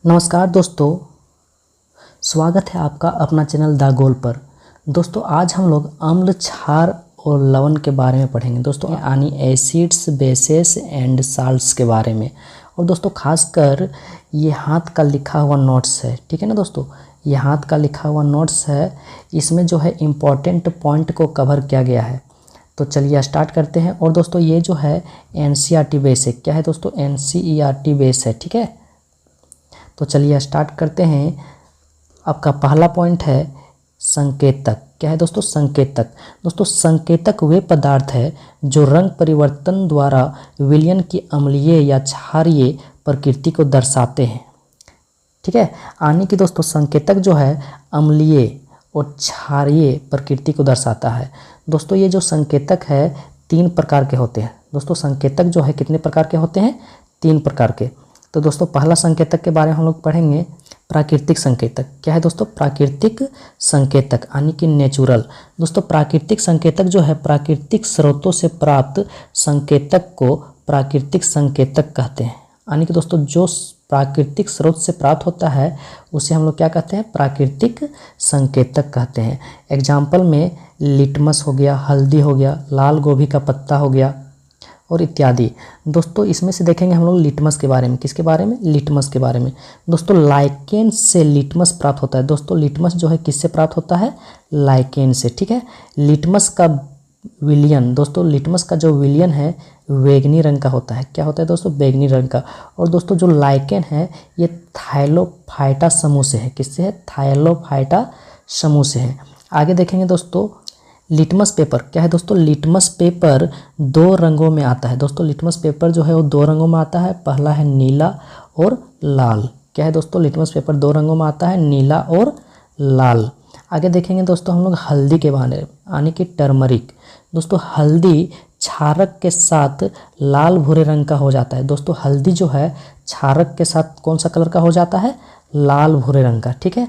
नमस्कार दोस्तों, स्वागत है आपका अपना चैनल द गोल पर। दोस्तों आज हम लोग अम्ल, क्षार और लवण के बारे में पढ़ेंगे दोस्तों, यानी एसिड्स, बेसेस एंड साल्ट्स के बारे में। और दोस्तों खासकर ये हाथ का लिखा हुआ नोट्स है, ठीक है ना दोस्तों, ये हाथ का लिखा हुआ नोट्स है। इसमें जो है इम्पॉर्टेंट पॉइंट को कवर किया गया है। तो चलिए स्टार्ट करते हैं। और दोस्तों ये जो है एनसीईआरटी बेस है। क्या है दोस्तों? एनसीईआरटी बेस है, ठीक है। तो चलिए स्टार्ट करते हैं। आपका पहला पॉइंट है संकेतक। क्या है दोस्तों? संकेतक। दोस्तों संकेतक वे पदार्थ है जो रंग परिवर्तन द्वारा विलयन की अम्लीय या क्षारीय प्रकृति को दर्शाते हैं, ठीक है। यानी कि दोस्तों संकेतक जो है अम्लीय और क्षारीय प्रकृति को दर्शाता है। दोस्तों ये जो संकेतक है 3 प्रकार के होते हैं। दोस्तों संकेतक जो है कितने प्रकार के होते हैं? 3 प्रकार के। तो दोस्तों पहला संकेतक के बारे में हम लोग पढ़ेंगे, प्राकृतिक संकेतक। क्या है दोस्तों? प्राकृतिक संकेतक यानी कि नेचुरल। दोस्तों प्राकृतिक संकेतक जो है प्राकृतिक स्रोतों से प्राप्त संकेतक को प्राकृतिक संकेतक कहते हैं। यानी कि दोस्तों जो प्राकृतिक स्रोत से प्राप्त होता है उसे हम लोग क्या कहते हैं? प्राकृतिक संकेतक कहते हैं। एग्जाम्पल में लिटमस हो गया, हल्दी हो गया, लाल गोभी का पत्ता हो गया और इत्यादि। दोस्तों इसमें से देखेंगे हम लोग लिटमस के बारे में। किसके बारे में? लिटमस के बारे में। दोस्तों लाइकेन से लिटमस प्राप्त होता है। दोस्तों लिटमस जो है किससे प्राप्त होता है? लाइकेन से, ठीक है। लिटमस का विलयन, दोस्तों लिटमस का जो विलयन है बैगनी रंग का होता है। क्या होता है दोस्तों? बैगनी रंग का। और दोस्तों जो लाइकेन है ये थाइलोफाइटा समूह से है। किससे है? थाइलोफाइटा समूह से है। आगे देखेंगे दोस्तों लिटमस पेपर। क्या है दोस्तों? लिटमस पेपर 2 रंगों में आता है। दोस्तों लिटमस पेपर जो है वो 2 रंगों में आता है। पहला है नीला और लाल। क्या है दोस्तों? लिटमस पेपर 2 रंगों में आता है, नीला और लाल। आगे देखेंगे दोस्तों हम लोग हल्दी के बारे में, यानी कि टर्मरिक। दोस्तों हल्दी क्षारक के साथ लाल भूरे रंग का हो जाता है। दोस्तों हल्दी जो है क्षारक के साथ कौन सा कलर का हो जाता है? लाल भूरे रंग का, ठीक है।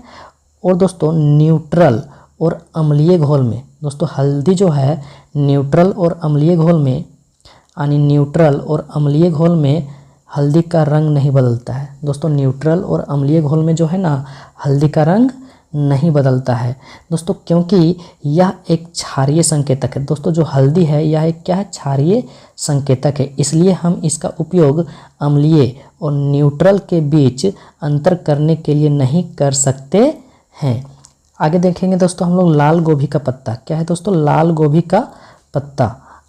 और दोस्तों न्यूट्रल और अम्लीय घोल में, दोस्तों हल्दी जो है न्यूट्रल और अम्लीय घोल में, यानी न्यूट्रल और अम्लीय घोल में हल्दी का रंग नहीं बदलता है। दोस्तों न्यूट्रल और अम्लीय घोल में जो है ना हल्दी का रंग नहीं बदलता है दोस्तों, क्योंकि यह एक क्षारीय संकेतक है। दोस्तों जो हल्दी है यह एक क्या है? क्षारीय संकेतक है। इसलिए हम इसका उपयोग अम्लीय और न्यूट्रल के बीच अंतर करने के लिए नहीं कर सकते हैं। आगे देखेंगे दोस्तों हम लोग लाल गोभी का पत्ता। क्या है दोस्तों? लाल गोभी का पत्ता,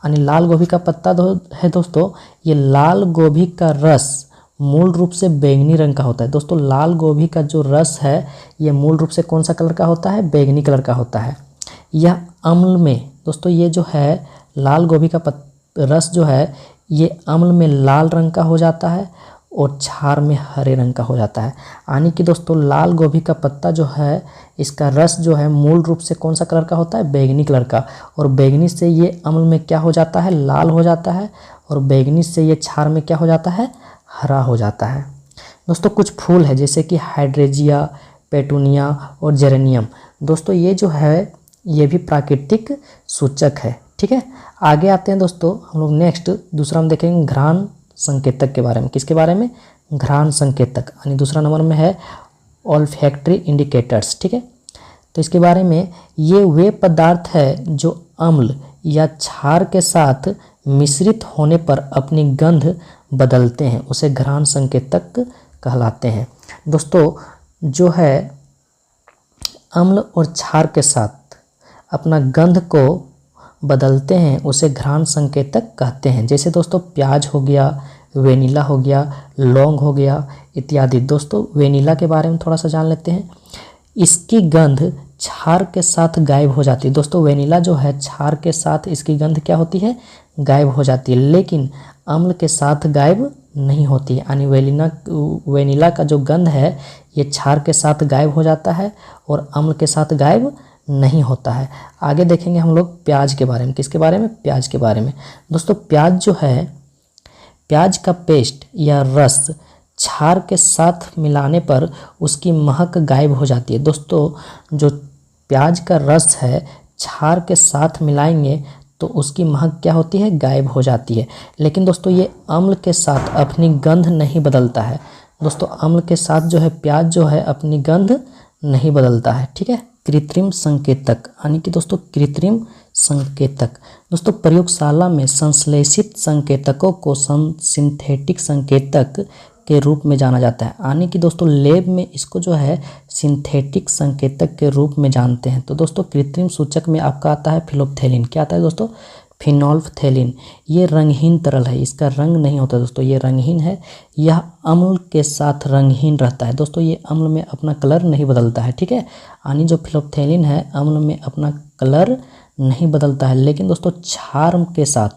यानी लाल गोभी का पत्ता है दोस्तों, ये लाल गोभी का रस मूल रूप से बैंगनी रंग का होता है। दोस्तों लाल गोभी का जो रस है ये मूल रूप से कौन सा कलर का होता है? बैंगनी कलर का होता है। यह अम्ल में, दोस्तों ये जो है लाल गोभी का रस जो है ये अम्ल में लाल रंग का हो जाता है और क्षार में हरे रंग का हो जाता है। यानी कि दोस्तों लाल गोभी का पत्ता जो है इसका रस जो है मूल रूप से कौन सा कलर का होता है? बैंगनी कलर का। और बैंगनी से ये अम्ल में क्या हो जाता है? लाल हो जाता है। और बैंगनी से ये क्षार में क्या हो जाता है? हरा हो जाता है। दोस्तों कुछ फूल है जैसे कि हाइड्रेजिया, पेटूनिया और जेरेनियम। दोस्तों ये जो है ये भी प्राकृतिक सूचक है, ठीक है। आगे आते हैं दोस्तों हम लोग नेक्स्ट दूसरा हम देखेंगे घ्राण संकेतक के बारे में। किसके बारे में? घ्राण संकेतक, यानी दूसरा नंबर में है ऑल्फैक्टरी इंडिकेटर्स, ठीक है। तो इसके बारे में ये वे पदार्थ है जो अम्ल या क्षार के साथ मिश्रित होने पर अपनी गंध बदलते हैं, उसे घ्राण संकेतक कहलाते हैं। दोस्तों जो है अम्ल और क्षार के साथ अपना गंध को बदलते हैं उसे घ्राण संकेतक कहते हैं। जैसे दोस्तों प्याज हो गया, वेनिला हो गया, लौंग हो गया इत्यादि। दोस्तों वेनिला के बारे में थोड़ा सा जान लेते हैं। इसकी गंध क्षार के साथ गायब हो जाती है। दोस्तों वेनिला जो है क्षार के साथ इसकी गंध क्या होती है? गायब हो जाती है, लेकिन अम्ल के साथ गायब नहीं होती है। यानी वेनिला का जो गंध है ये क्षार के साथ गायब हो जाता है और अम्ल के साथ गायब नहीं होता है। आगे देखेंगे हम लोग प्याज के बारे में। किसके बारे में? प्याज के बारे में। दोस्तों प्याज जो है, प्याज का पेस्ट या रस क्षार के साथ मिलाने पर उसकी महक गायब हो जाती है। दोस्तों जो प्याज का रस है क्षार के साथ मिलाएंगे तो उसकी महक क्या होती है? गायब हो जाती है। लेकिन दोस्तों ये अम्ल के साथ अपनी गंध नहीं बदलता है। दोस्तों अम्ल के साथ जो है प्याज जो है अपनी गंध नहीं बदलता है, ठीक है। कृत्रिम संकेतक यानी कि दोस्तों कृत्रिम संकेतक, दोस्तों प्रयोगशाला में संश्लेषित संकेतकों को सिंथेटिक संकेतक के रूप में जाना जाता है, यानी कि दोस्तों लैब में इसको जो है सिंथेटिक संकेतक के रूप में जानते हैं। तो दोस्तों कृत्रिम सूचक में आपका आता है फिनोल्फथेलिन। क्या आता है दोस्तों? फिनोल्फथेलिन। ये रंगहीन तरल है, इसका रंग नहीं होता दोस्तों, ये रंगहीन है। यह अम्ल के साथ रंगहीन रहता है दोस्तों, ये अम्ल में अपना कलर नहीं बदलता है, ठीक है। यानी जो फिनोल्फथेलिन है अम्ल में अपना कलर नहीं बदलता है, लेकिन दोस्तों क्षार के साथ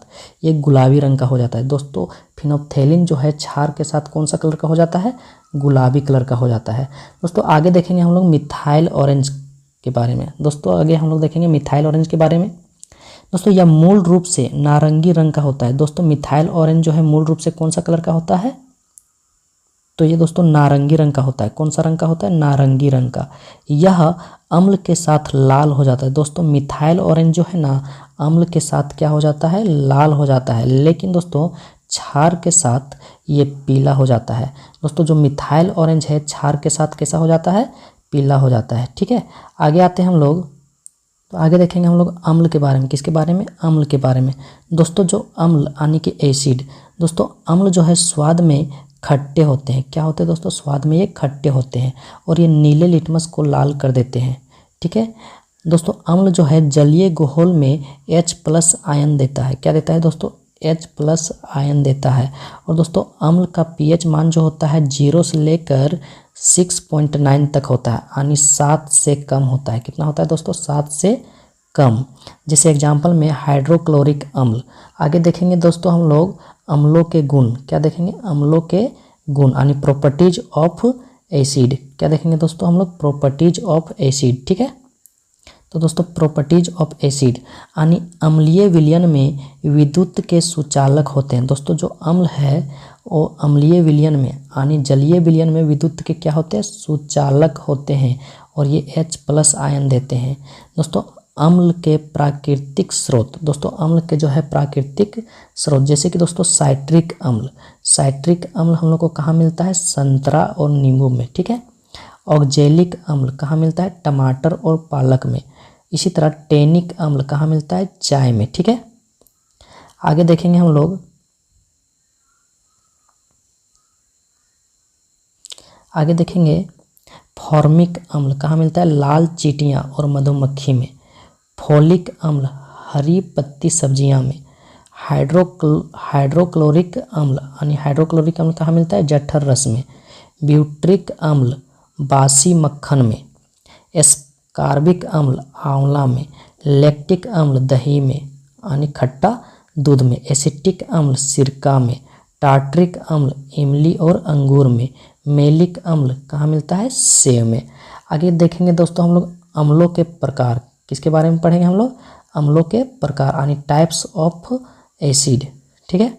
ये गुलाबी रंग का हो जाता है। दोस्तों फिनोल्फथेलिन जो है क्षार के साथ कौन सा कलर का हो जाता है? गुलाबी कलर का हो जाता है। दोस्तों आगे देखेंगे हम लोग मिथाइल ऑरेंज के बारे में। दोस्तों आगे हम लोग देखेंगे मिथाइल ऑरेंज के बारे में। दोस्तों यह मूल रूप से नारंगी रंग का होता है। दोस्तों मिथाइल ऑरेंज जो है मूल रूप से कौन सा कलर का होता है? तो ये दोस्तों नारंगी रंग का होता है। कौन सा रंग का होता है? नारंगी रंग का। यह अम्ल के साथ लाल हो जाता है। दोस्तों मिथाइल ऑरेंज जो है ना अम्ल के साथ क्या हो जाता है? लाल हो जाता है, लेकिन दोस्तों क्षार के साथ ये पीला हो जाता है। दोस्तों जो मिथाइल ऑरेंज है क्षार के साथ कैसा हो जाता है? पीला हो जाता है, ठीक है। आगे आते हैं हम लोग, तो आगे देखेंगे हम लोग अम्ल के बारे में। किसके बारे में? अम्ल के बारे में। दोस्तों जो अम्ल यानी कि एसिड, दोस्तों अम्ल जो है स्वाद में खट्टे होते हैं। क्या होते हैं दोस्तों? स्वाद में ये खट्टे होते हैं और ये नीले लिटमस को लाल कर देते हैं, ठीक है। दोस्तों अम्ल जो है जलीय घोल में H+ आयन देता है। क्या देता है दोस्तों? H+ आयन देता है। और दोस्तों अम्ल का pH मान जो होता है 0 से लेकर 6.9 तक होता है, यानी 7 से कम होता है। कितना होता है दोस्तों? 7 से कम। जैसे एग्जाम्पल में हाइड्रोक्लोरिक अम्ल। आगे देखेंगे दोस्तों हम लोग अम्लों के गुण। क्या देखेंगे? अम्लों के गुण यानी प्रॉपर्टीज ऑफ एसिड। क्या देखेंगे दोस्तों हम लोग? प्रॉपर्टीज ऑफ एसिड, ठीक है। तो दोस्तों प्रॉपर्टीज ऑफ एसिड यानी अम्लीय विलयन में विद्युत के सुचालक होते हैं। दोस्तों जो अम्ल है वो अम्लीय विलयन में यानी जलीय विलयन में विद्युत के क्या होते हैं? सुचालक होते हैं और ये H+ आयन देते हैं। दोस्तों अम्ल के प्राकृतिक स्रोत। दोस्तों अम्ल के जो है प्राकृतिक स्रोत, जैसे कि दोस्तों साइट्रिक अम्ल। साइट्रिक अम्ल हम लोग को कहाँ मिलता है? संतरा और नींबू में, ठीक है। ऑक्जेलिक अम्ल कहाँ मिलता है? टमाटर और पालक में। इसी तरह टेनिक अम्ल कहाँ मिलता है? चाय में, ठीक है। आगे देखेंगे हम लोग, आगे देखेंगे फॉर्मिक अम्ल कहाँ मिलता है? लाल चींटियाँ और मधुमक्खी में। फोलिक अम्ल हरी पत्ती सब्जियां में। हाइड्रोक्लोरिक अम्ल यानी हाइड्रोक्लोरिक अम्ल कहाँ मिलता है? जठर रस में। ब्यूट्रिक अम्ल बासी मक्खन में। एस्कार्बिक अम्ल आंवला में। लैक्टिक अम्ल दही में यानी खट्टा दूध में। एसिटिक अम्ल सिरका में। टार्ट्रिक अम्ल इमली और अंगूर में। मेलिक अम्ल कहाँ मिलता है? सेब में। आगे देखेंगे दोस्तों हम लोग अम्लों के प्रकार। किसके बारे में पढ़ेंगे हम लोग? अम्लों के प्रकार यानी टाइप्स ऑफ एसिड, ठीक है।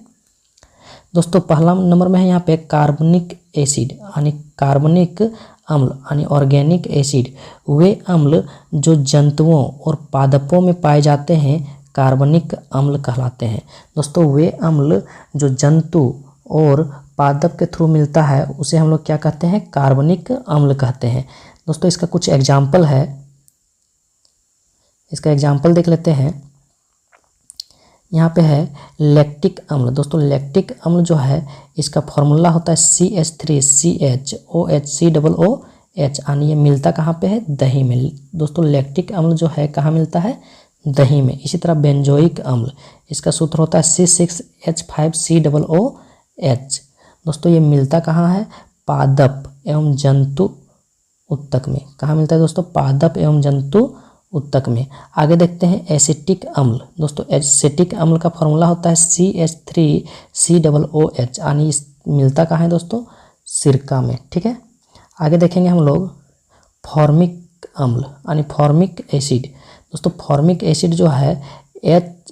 दोस्तों पहला नंबर में है यहाँ पे कार्बनिक एसिड यानी कार्बनिक अम्ल यानी ऑर्गेनिक एसिड। वे अम्ल जो जंतुओं और पादपों में पाए जाते हैं कार्बनिक अम्ल कहलाते हैं। दोस्तों वे अम्ल जो जंतु और पादप के थ्रू मिलता है उसे हम लोग क्या कहते हैं? कार्बनिक अम्ल कहते हैं। दोस्तों इसका कुछ एग्जाम्पल है, इसका एग्जाम्पल देख लेते हैं। यहाँ पे है लैक्टिक अम्ल। दोस्तों लैक्टिक अम्ल जो है इसका फॉर्मूला होता है CH3CHOHCOOH यानी ये मिलता कहाँ पे है? दही में। दोस्तों लैक्टिक अम्ल जो है कहाँ मिलता है? दही में। इसी तरह बेंजोइक अम्ल, इसका सूत्र होता है C6H5COOH। दोस्तों ये मिलता कहाँ है? पादप एवं जंतु उत्तक में। कहाँ मिलता है दोस्तों? पादप एवं जंतु उत्तक में। आगे देखते हैं एसिटिक अम्ल। दोस्तों एसिटिक अम्ल का फॉर्मूला होता है CH3COOH यानी मिलता कहाँ है दोस्तों? सिरका में, ठीक है। आगे देखेंगे हम लोग फॉर्मिक अम्ल यानी फॉर्मिक एसिड। दोस्तों फॉर्मिक एसिड जो है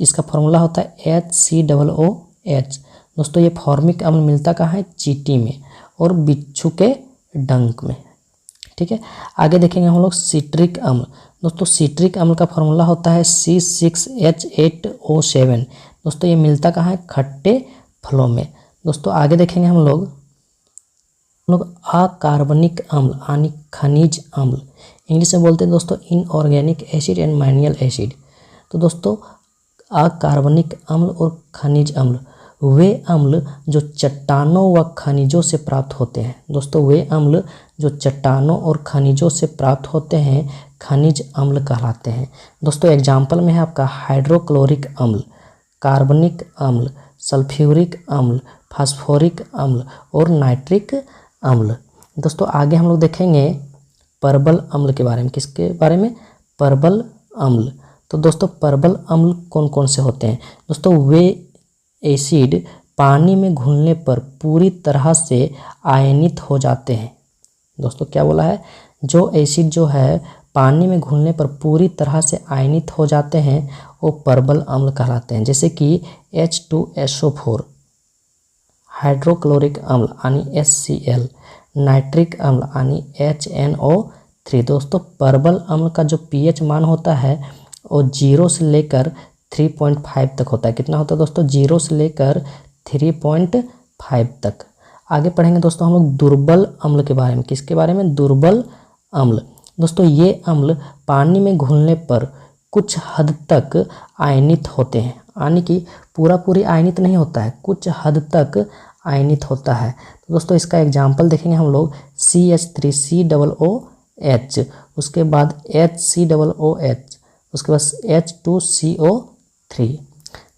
इसका फॉर्मूला होता है HCOOH। दोस्तों ये फॉर्मिक अम्ल मिलता कहाँ है? चींटी में और बिच्छू के डंक में, ठीक है। आगे देखेंगे हम लोग सिट्रिक अम्ल। दोस्तों सिट्रिक अम्ल का फॉर्मूला होता है C6H8O7। दोस्तों ये मिलता कहाँ है? खट्टे फलों में। दोस्तों आगे देखेंगे हम लोग हम लोग अकार्बनिक अम्ल यानी खनिज अम्ल, इंग्लिश में बोलते हैं दोस्तों इनऑर्गेनिक एसिड एंड माइनरल एसिड। तो दोस्तों अकार्बनिक अम्ल और खनिज अम्ल वे अम्ल जो चट्टानों व खनिजों से प्राप्त होते हैं। दोस्तों वे अम्ल जो चट्टानों और खनिजों से प्राप्त होते हैं खनिज अम्ल कहलाते हैं। दोस्तों एग्जाम्पल में है आपका हाइड्रोक्लोरिक अम्ल, कार्बनिक अम्ल, सल्फ्यूरिक अम्ल, फास्फोरिक अम्ल और नाइट्रिक अम्ल। दोस्तों आगे हम लोग देखेंगे परबल अम्ल के बारे में। किसके बारे में? परबल अम्ल। तो दोस्तों परबल अम्ल कौन कौन से होते हैं? दोस्तों वे एसिड पानी में घुलने पर पूरी तरह से आयनित हो जाते हैं। दोस्तों क्या बोला है? जो एसिड जो है पानी में घुलने पर पूरी तरह से आयनित हो जाते हैं वो परबल अम्ल कहलाते हैं। जैसे कि H2SO4, हाइड्रोक्लोरिक अम्ल यानी HCl, नाइट्रिक अम्ल यानी HNO3। दोस्तों परबल अम्ल का जो pH मान होता है वो 0 से लेकर 3.5 तक होता है। कितना होता है दोस्तों? 0 से लेकर 3.5 तक। आगे पढ़ेंगे दोस्तों हम लोग दुर्बल अम्ल के बारे में। किसके बारे में? दुर्बल अम्ल। दोस्तों ये अम्ल पानी में घुलने पर कुछ हद तक आयनित होते हैं, यानी कि पूरी आयनित नहीं होता है, कुछ हद तक आयनित होता है। तो दोस्तों इसका एग्जाम्पल देखेंगे हम लोग CH3COOH, उसके बाद HCOOH, उसके बाद H2CO3।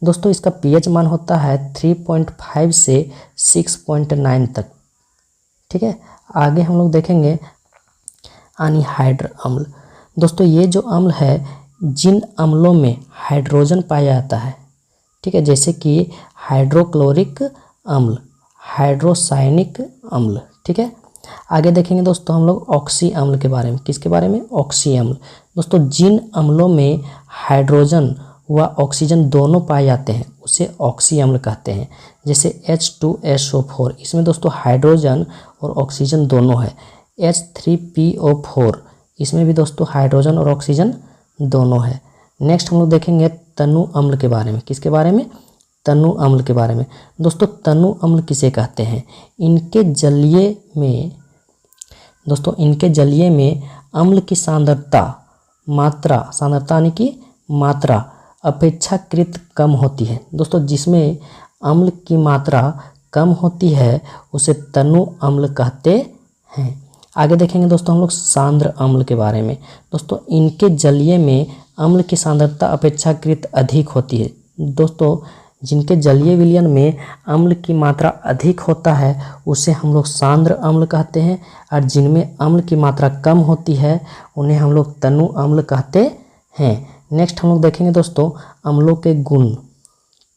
दोस्तों इसका pH मान होता है 3.5 से 6.9 तक। ठीक है, आगे हम लोग देखेंगे एनहाइड्र अम्ल। दोस्तों ये जो अम्ल है जिन अम्लों में हाइड्रोजन पाया जाता है, ठीक है, जैसे कि हाइड्रोक्लोरिक अम्ल, हाइड्रोसायनिक अम्ल। ठीक है, आगे देखेंगे दोस्तों हम लोग ऑक्सी अम्ल के बारे में। किसके बारे में? ऑक्सी अम्ल। दोस्तों जिन अम्लों में हाइड्रोजन व ऑक्सीजन दोनों पाए जाते हैं उसे ऑक्सी अम्ल कहते हैं। जैसे H2SO4, इसमें दोस्तों हाइड्रोजन और ऑक्सीजन दोनों है। H3PO4, इसमें भी दोस्तों हाइड्रोजन और ऑक्सीजन दोनों है। नेक्स्ट हम लोग देखेंगे तनु अम्ल के बारे में। किसके बारे में? तनु अम्ल के बारे में। दोस्तों तनु अम्ल किसे कहते हैं? इनके जलीय में अम्ल की सांद्रता यानी कि मात्रा अपेक्षाकृत कम होती है। दोस्तों जिसमें अम्ल की मात्रा कम होती है उसे तनु अम्ल कहते हैं। आगे देखेंगे दोस्तों हम लोग सांद्र अम्ल के बारे में। दोस्तों इनके जलीय में अम्ल की सांद्रता अपेक्षाकृत अधिक होती है। दोस्तों जिनके जलीय विलयन में अम्ल की मात्रा अधिक होता है उसे हम लोग सांद्र अम्ल कहते हैं, और जिनमें अम्ल की मात्रा कम होती है उन्हें हम लोग तनु अम्ल कहते हैं। नेक्स्ट हम लोग देखेंगे दोस्तों अम्लों के गुण।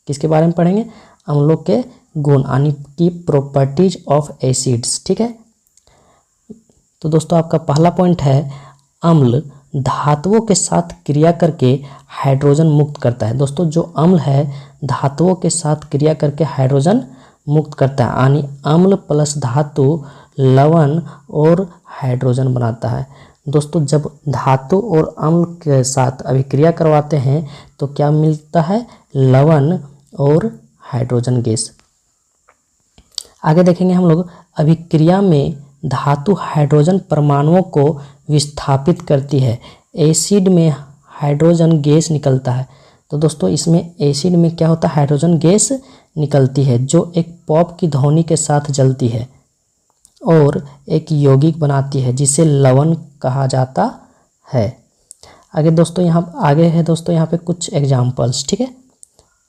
किसके बारे में पढ़ेंगे? अम्लों के गुण यानी कि प्रॉपर्टीज ऑफ एसिड्स। ठीक है, तो दोस्तों आपका पहला पॉइंट है अम्ल धातुओं के साथ क्रिया करके हाइड्रोजन मुक्त करता है। दोस्तों जो अम्ल है धातुओं के साथ क्रिया करके हाइड्रोजन मुक्त करता है, यानी अम्ल प्लस धातु लवण और हाइड्रोजन बनाता है। दोस्तों जब धातु और अम्ल के साथ अभिक्रिया करवाते हैं तो क्या मिलता है? लवण और हाइड्रोजन गैस। आगे देखेंगे हम लोग अभिक्रिया में धातु हाइड्रोजन परमाणुओं को विस्थापित करती है, एसिड में हाइड्रोजन गैस निकलता है। तो दोस्तों इसमें एसिड में क्या होता है? हाइड्रोजन गैस निकलती है जो एक पॉप की ध्वनि के साथ जलती है और एक यौगिक बनाती है जिसे लवण कहा जाता है। आगे दोस्तों यहाँ पे कुछ एग्जाम्पल्स। ठीक है,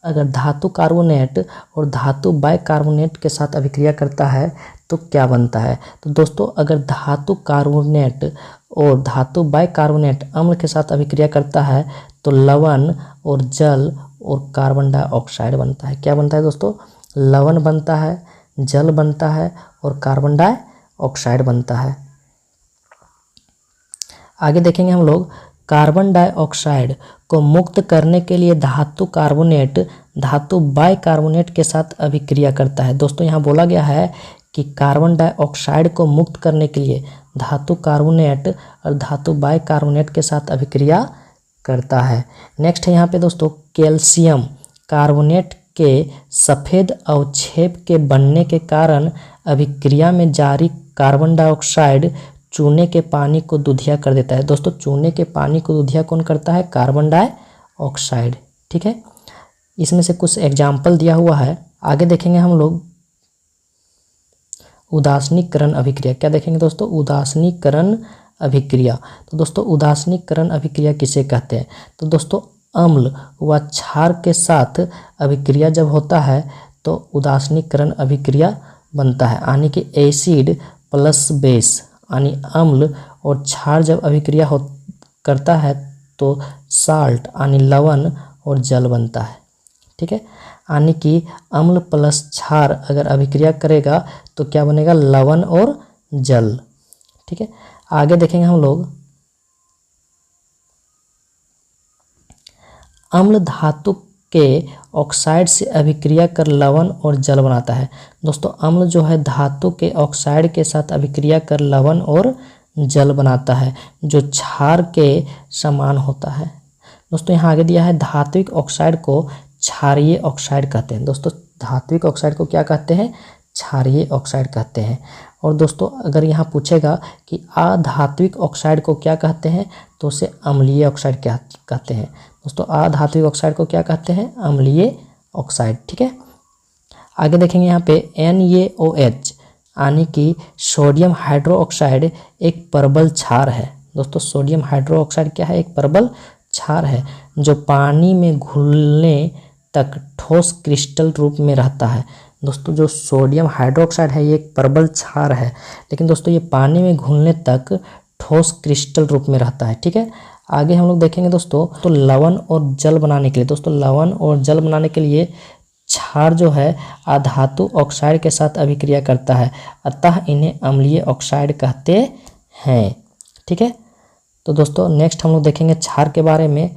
अगर धातु कार्बोनेट और धातु बाइकार्बोनेट के साथ अभिक्रिया करता है तो क्या बनता है? तो दोस्तों अगर धातु कार्बोनेट और धातु बाइकार्बोनेट अम्ल के साथ अभिक्रिया करता है तो लवण और जल और कार्बन डाइऑक्साइड बनता है। क्या बनता है दोस्तों? लवण बनता है, जल बनता है और कार्बन डाइऑक्साइड बनता है। आगे देखेंगे हम लोग कार्बन डाइऑक्साइड को मुक्त करने के लिए धातु कार्बोनेट धातु बाइकार्बोनेट के साथ अभिक्रिया करता है। दोस्तों यहाँ बोला गया है कि कार्बन डाइऑक्साइड को मुक्त करने के लिए धातु कार्बोनेट और धातु बाइकार्बोनेट के साथ अभिक्रिया करता है। नेक्स्ट है यहाँ पे दोस्तों कैल्शियम कार्बोनेट के सफ़ेद अवक्षेप के बनने के कारण अभिक्रिया में जारी कार्बन डाइऑक्साइड चूने के पानी को दूधिया कर देता है। दोस्तों चूने के पानी को दूधिया कौन करता है? Carbon dioxide. ठीक है, इसमें से कुछ एग्जाम्पल दिया हुआ है। आगे देखेंगे हम लोग उदासीनीकरण अभिक्रिया। क्या देखेंगे दोस्तों? उदासीनीकरण अभिक्रिया। तो दोस्तों उदासीनीकरण अभिक्रिया किसे कहते हैं? तो दोस्तों अम्ल व क्षार के साथ अभिक्रिया जब होता है तो उदासीनीकरण अभिक्रिया बनता है, यानी कि एसिड प्लस बेस, यानी अम्ल और क्षार जब अभिक्रिया करता है तो साल्ट यानी लवण और जल बनता है। ठीक है, यानी कि अम्ल प्लस क्षार अगर अभिक्रिया करेगा तो क्या बनेगा? लवण और जल। ठीक है, आगे देखेंगे हम लोग अम्ल धातु के ऑक्साइड से अभिक्रिया कर लवण और जल बनाता है। दोस्तों अम्ल जो है धातु के ऑक्साइड के साथ अभिक्रिया कर लवण और जल बनाता है, जो क्षार के समान होता है। दोस्तों यहाँ आगे दिया है धात्विक ऑक्साइड को क्षारीय ऑक्साइड कहते हैं। दोस्तों धात्विक ऑक्साइड को क्या कहते हैं? क्षारीय ऑक्साइड कहते हैं। और दोस्तों अगर यहाँ पूछेगा कि अधात्विक ऑक्साइड को क्या कहते हैं तो उसे अम्लीय ऑक्साइड क्या कहते हैं। दोस्तों अधात्विक ऑक्साइड को क्या कहते हैं? अम्लीय ऑक्साइड। ठीक है, आगे देखेंगे यहाँ पे NaOH यानी कि सोडियम हाइड्रोक्साइड एक प्रबल क्षार है। दोस्तों सोडियम हाइड्रोक्साइड क्या है? एक प्रबल क्षार है जो पानी में घुलने तक ठोस क्रिस्टल रूप में रहता है। दोस्तों जो सोडियम हाइड्रोक्साइड है ये एक प्रबल क्षार है, लेकिन दोस्तों ये पानी में घुलने तक ठोस क्रिस्टल रूप में रहता है। ठीक है, आगे हम लोग देखेंगे दोस्तों तो लवण और जल बनाने के लिए, दोस्तों लवण और जल बनाने के लिए क्षार जो है अधातु ऑक्साइड के साथ अभिक्रिया करता है, अतः इन्हें अम्लीय ऑक्साइड कहते हैं। ठीक है, तो दोस्तों नेक्स्ट हम लोग देखेंगे क्षार के बारे में।